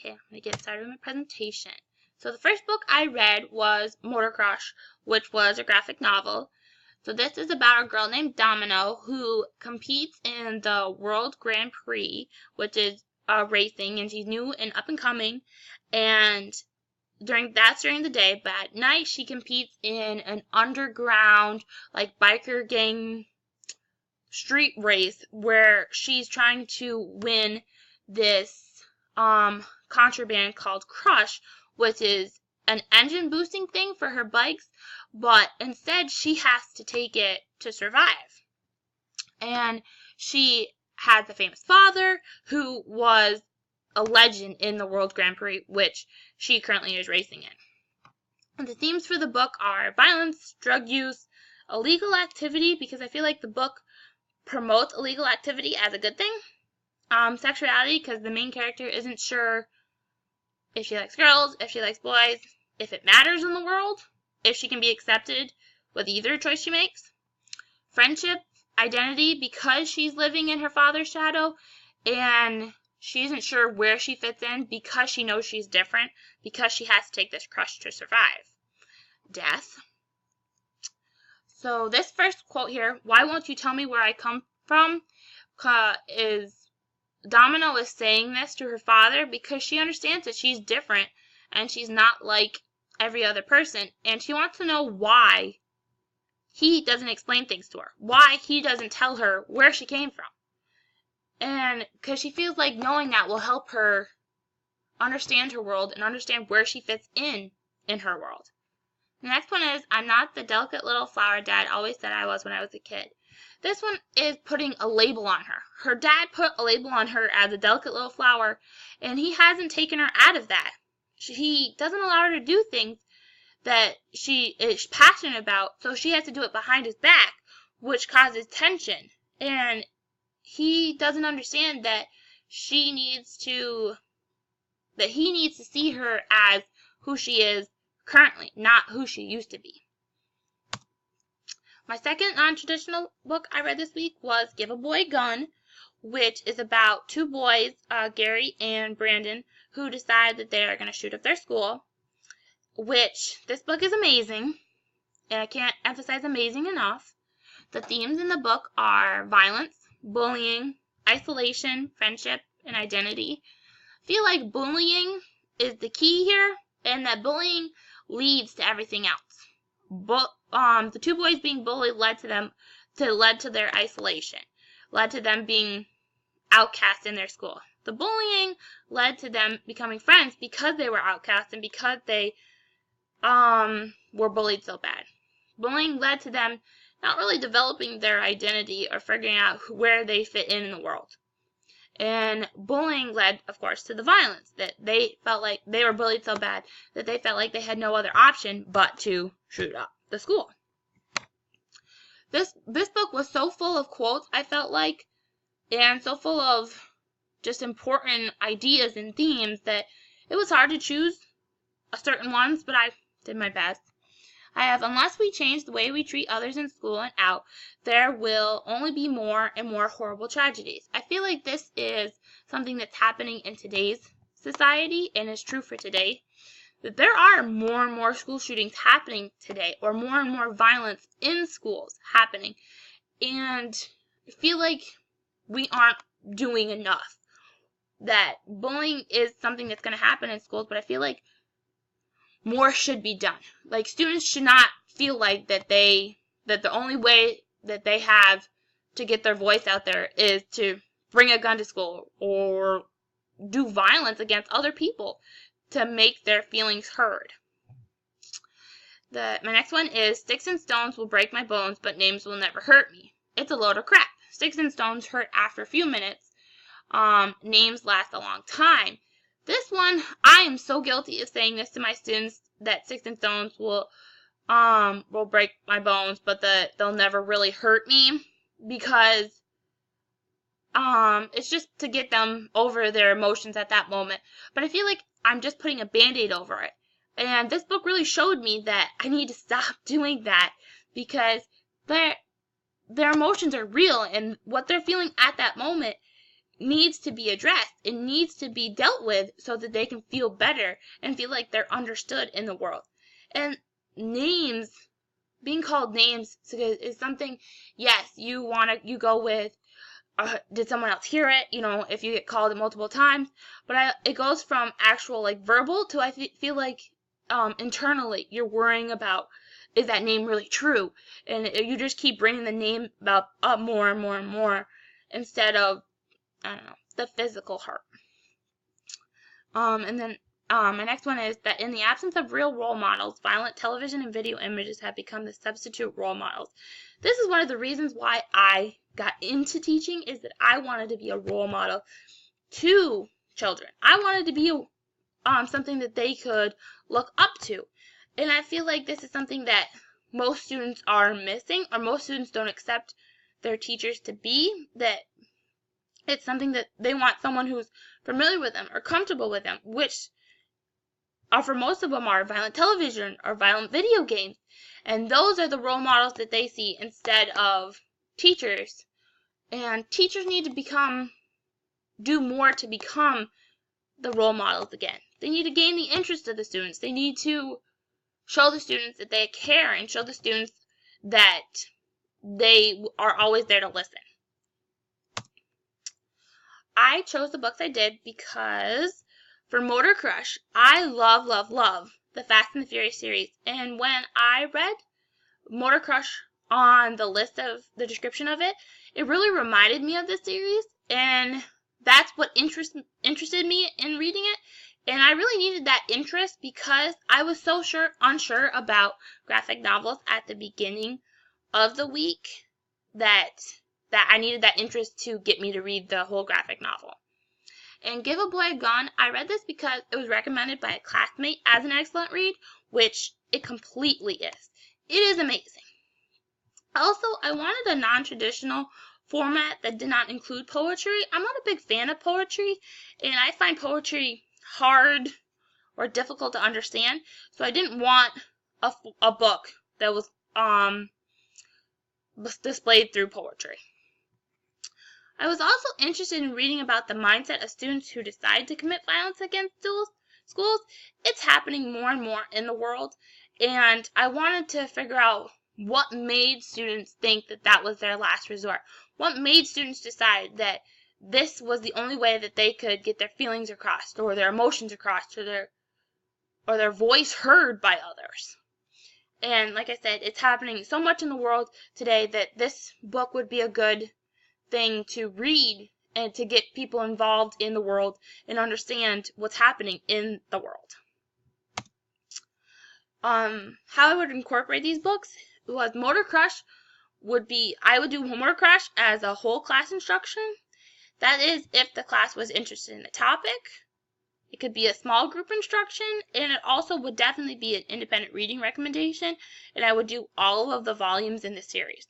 Okay, I'm going to get started with my presentation. So the first book I read was Motor Crush, which was a graphic novel. So this is about a girl named Domino who competes in the World Grand Prix, which is racing, and she's new and up and coming. And during the day, but at night she competes in an underground, like, biker gang street race where she's trying to win this contraband called Crush, which is an engine boosting thing for her bikes, but instead she has to take it to survive. And she has a famous father who was a legend in the World Grand Prix, which she currently is racing in. And the themes for the book are violence, drug use, illegal activity, because I feel like the book promotes illegal activity as a good thing, sexuality, because the main character isn't sure if she likes girls, if she likes boys, if it matters in the world, if she can be accepted with either choice she makes. Friendship, identity, because she's living in her father's shadow and she isn't sure where she fits in because she knows she's different, because she has to take this crush to survive. Death. So this first quote here, "Why won't you tell me where I come from?" is Domino is saying this to her father because she understands that she's different and she's not like every other person, and she wants to know why he doesn't explain things to her, why he doesn't tell her where she came from. And because she feels like knowing that will help her understand her world and understand where she fits in her world. The next one is, "I'm not the delicate little flower Dad always said I was when I was a kid." This one is putting a label on her. Her dad put a label on her as a delicate little flower, and he hasn't taken her out of that. He doesn't allow her to do things that she is passionate about, so she has to do it behind his back, which causes tension. And he doesn't understand that he needs to see her as who she is currently, not who she used to be. My second non-traditional book I read this week was Give a Boy a Gun, which is about two boys, Gary and Brandon, who decide that they are going to shoot up their school, which this book is amazing, and I can't emphasize amazing enough. The themes in the book are violence, bullying, isolation, friendship, and identity. I feel like bullying is the key here, and that bullying leads to everything else. The two boys being bullied led to their isolation, led to them being outcast in their school. The bullying led to them becoming friends because they were outcast and because they were bullied so bad. Bullying led to them not really developing their identity or figuring out where they fit in the world. And bullying led, of course, to the violence, that they felt like they were bullied so bad that they felt like they had no other option but to shoot up the school. This book was so full of quotes, I felt like, and so full of just important ideas and themes that it was hard to choose certain ones, but I did my best. I have, "Unless we change the way we treat others in school and out, there will only be more and more horrible tragedies." I feel like this is something that's happening in today's society and is true for today. That there are more and more school shootings happening today, or more and more violence in schools happening. And I feel like we aren't doing enough. That bullying is something that's going to happen in schools, but I feel like more should be done. Like, students should not feel like that the only way that they have to get their voice out there is to bring a gun to school or do violence against other people to make their feelings heard. My next one is, "Sticks and stones will break my bones, but names will never hurt me." It's a load of crap. Sticks and stones hurt after a few minutes. Names last a long time. This one, I am so guilty of saying this to my students, that sticks and stones will break my bones, but they'll never really hurt me, because it's just to get them over their emotions at that moment. But I feel like I'm just putting a Band-Aid over it. And this book really showed me that I need to stop doing that, because their emotions are real, and what they're feeling at that moment needs to be addressed. It needs to be dealt with so that they can feel better and feel like they're understood in the world. And names, being called names is something, yes, you go with, did someone else hear it, if you get called it multiple times, but it goes from actual like verbal to I feel like internally you're worrying about, is that name really true, and you just keep bringing the name up more and more and more instead of, I don't know, the physical hurt. And then my next one is that in the absence of real role models, violent television and video images have become the substitute role models. This is one of the reasons why I got into teaching, is that I wanted to be a role model to children. I wanted to be something that they could look up to. And I feel like this is something that most students are missing, or most students don't accept their teachers to be, that it's something that they want someone who's familiar with them or comfortable with them, which for most of them are violent television or violent video games. And those are the role models that they see instead of teachers. And teachers need to do more to become the role models again. They need to gain the interest of the students. They need to show the students that they care and show the students that they are always there to listen. I chose the books I did because for Motor Crush, I love, love, love the Fast and the Furious series. And when I read Motor Crush on the list of the description of it, it really reminded me of the series, and that's what interested me in reading it. And I really needed that interest because I was so unsure about graphic novels at the beginning of the week that I needed that interest to get me to read the whole graphic novel. And Give a Boy a Gun, I read this because it was recommended by a classmate as an excellent read, which it completely is. It is amazing. Also, I wanted a non-traditional format that did not include poetry. I'm not a big fan of poetry, and I find poetry hard or difficult to understand, so I didn't want a book that was displayed through poetry. I was also interested in reading about the mindset of students who decide to commit violence against schools. It's happening more and more in the world, and I wanted to figure out what made students think that that was their last resort. What made students decide that this was the only way that they could get their feelings across, or their emotions across, or their voice heard by others. And like I said, it's happening so much in the world today that this book would be a good thing to read and to get people involved in the world and understand what's happening in the world. How I would incorporate these books was Motor Crush I would do Motor Crush as a whole class instruction. That is, if the class was interested in the topic. It could be a small group instruction, and it also would definitely be an independent reading recommendation, and I would do all of the volumes in the series.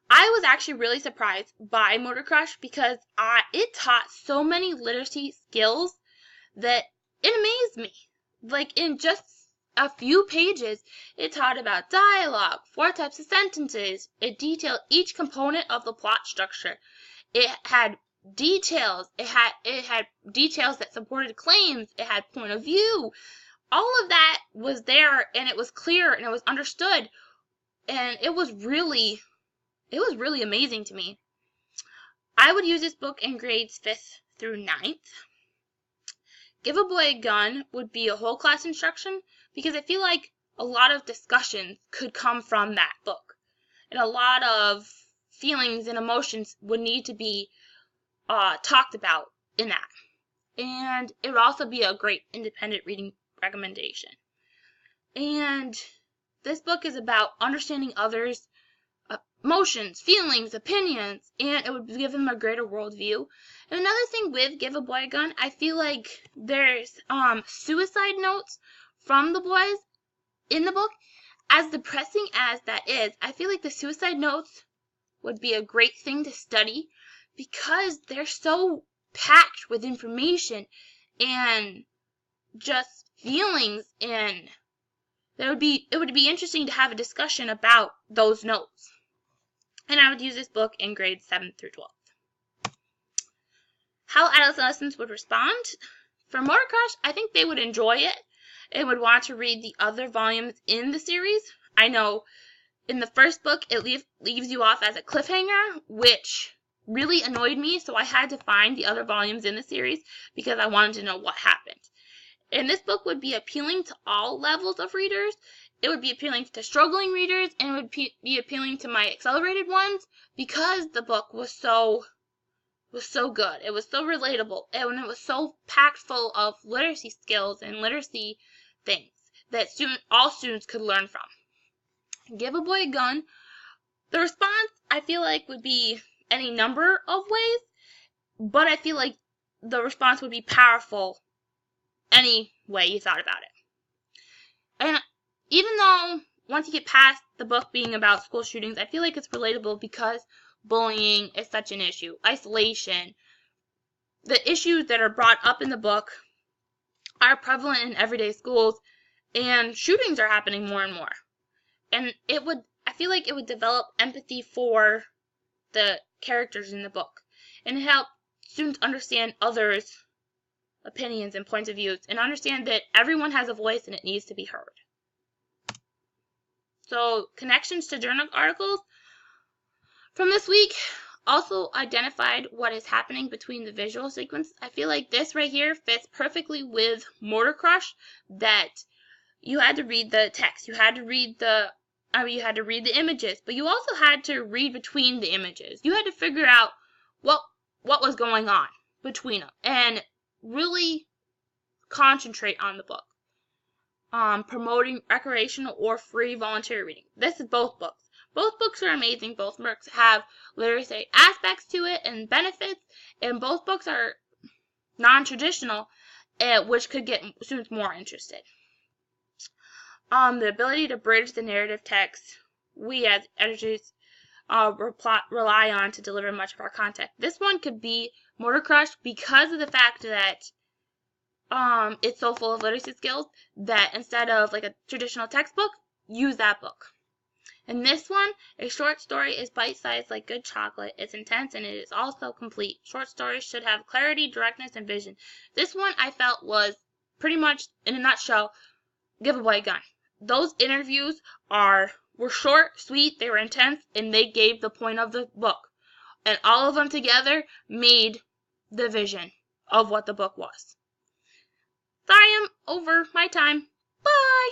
I was actually really surprised by Motor Crush because it taught so many literacy skills that it amazed me. Like, in just a few pages, it taught about dialogue, 4 types of sentences. It detailed each component of the plot structure. It had details. It had details that supported claims. It had point of view. All of that was there, and it was clear, and it was understood, and it was really amazing to me. I would use this book in grades 5th through 9th. Give a Boy a Gun would be a whole class instruction because I feel like a lot of discussions could come from that book, and a lot of feelings and emotions would need to be talked about in that. And it would also be a great independent reading recommendation. And this book is about understanding others' emotions, feelings, opinions, and it would give them a greater worldview. And another thing with Give a Boy a Gun, I feel like there's suicide notes from the boys in the book. As depressing as that is, I feel like the suicide notes would be a great thing to study because they're so packed with information and just feelings, and it would be interesting to have a discussion about those notes. And I would use this book in grades 7th through 12th. how adolescents would respond. For Motor Crush, I think they would enjoy it and would want to read the other volumes in the series. I know in the first book, it leaves you off as a cliffhanger, which really annoyed me, so I had to find the other volumes in the series because I wanted to know what happened. And this book would be appealing to all levels of readers. It would be appealing to struggling readers, and it would be appealing to my accelerated ones because the book was so good. It was so relatable, and it was so packed full of literacy skills and literacy things that all students could learn from. Give a Boy a Gun. The response, I feel like, would be any number of ways, but I feel like the response would be powerful any way you thought about it. And even though once you get past the book being about school shootings, I feel like it's relatable because bullying is such an issue. Isolation. The issues that are brought up in the book are prevalent in everyday schools, and shootings are happening more and more. And I feel like it would develop empathy for the characters in the book and help students understand others' opinions and points of views and understand that everyone has a voice and it needs to be heard. So, connections to journal articles from this week also identified what is happening between the visual sequence. I feel like this right here fits perfectly with Motor Crush, that you had to read the text, you had to read the images, but you also had to read between the images. You had to figure out what was going on between them and really concentrate on the book. Promoting recreational or free volunteer reading. This is both books. Both books are amazing. Both books have literacy aspects to it and benefits, and both books are non-traditional, which could get students more interested. The ability to bridge the narrative text we as editors rely on to deliver much of our content. This one could be Motor Crush because of the fact that it's so full of literacy skills that instead of like a traditional textbook, use that book. And this one, a short story is bite-sized like good chocolate. It's intense and it is also complete. Short stories should have clarity, directness, and vision. This one I felt was pretty much, in a nutshell, Give a Boy a Gun. Those interviews were short, sweet, they were intense, and they gave the point of the book. And all of them together made the vision of what the book was. Sorry, I'm over my time. Bye!